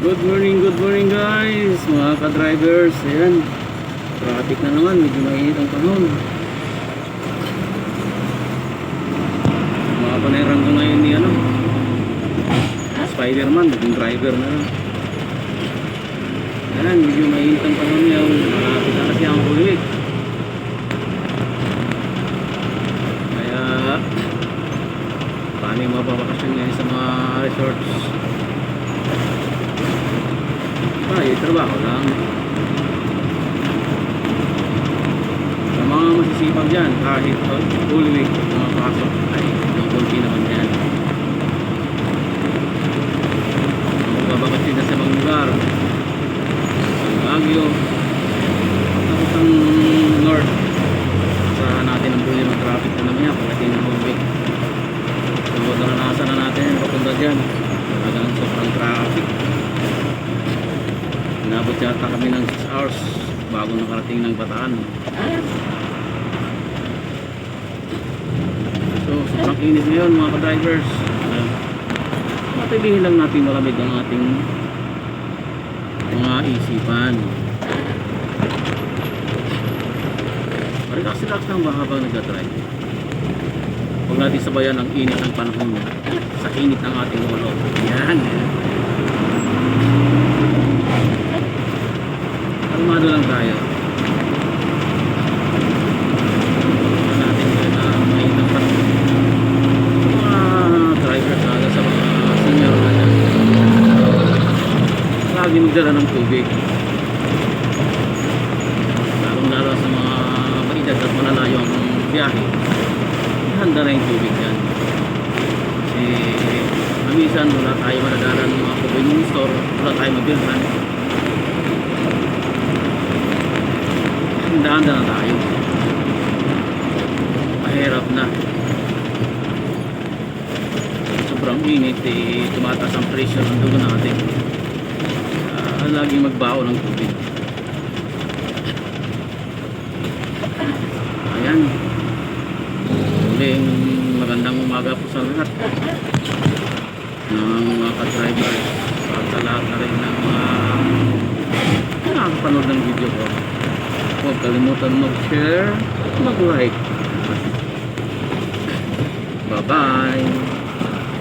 Good morning guys, mga ka-drivers. Ayan, traffic na naman, medyo mainit ang panahon. Mga panayran ko ngayon ni Spider-Man, naging driver na lang. Ayan, medyo mainit ang panahon niya. Malapit na kasi ang Holy Week. Kaya paano yung mapapakasyon ngayon sa mga resorts? Trabaho lang. Sa mga masisipag dyan, kahit full week mga pasok ay konti naman yan. Magbabakasyon na sa mga lugar, ang Baguio, tapos ang north. Saan natin ang buhay ng traffic na naman yan pagdating ng full week. So naranasan na natin papunta dyan, talagang sobrang traffic. Inabot yata kami ng 6 hours bago nakarating ng Bataan. So sobrang init ngayon mga ka-drivers. Matilihin lang natin malamig ang ating mga isipan. Relax lang ba habang nagdadrive? Huwag natin sabayan ang init ng panahon sa init ng ating ulo. Yan. Kalmado lang tayo. Natin na may napat mga drivers na sa mga senior na dyan. Lagi magdala ng tubig. Lalong lalo sa mga maedad at malalayo ang biyahe. Handa na yung tubig yan. Kasi minsan wala tayo madadala ng mga convenience store, wala tayo mabilhan. Handa-handa na tayo. Mahirap na. Sobrang init tumataas ang pressure ng dugo natin. Laging magbaho ng tubig. Ayan. Muling magandang umaga po sa lahat ng mga ka-drivers at sa lahat na rin ng mga nakakapanood ng video ko. Huwag kalimutan mag-share, mag-like. Bye-bye!